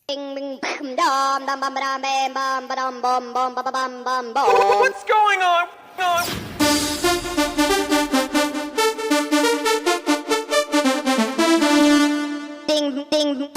Bing bing bam dum dum bum dum bam bum ba-dum bum bum ba bum bum bum. What's going on? Ding ding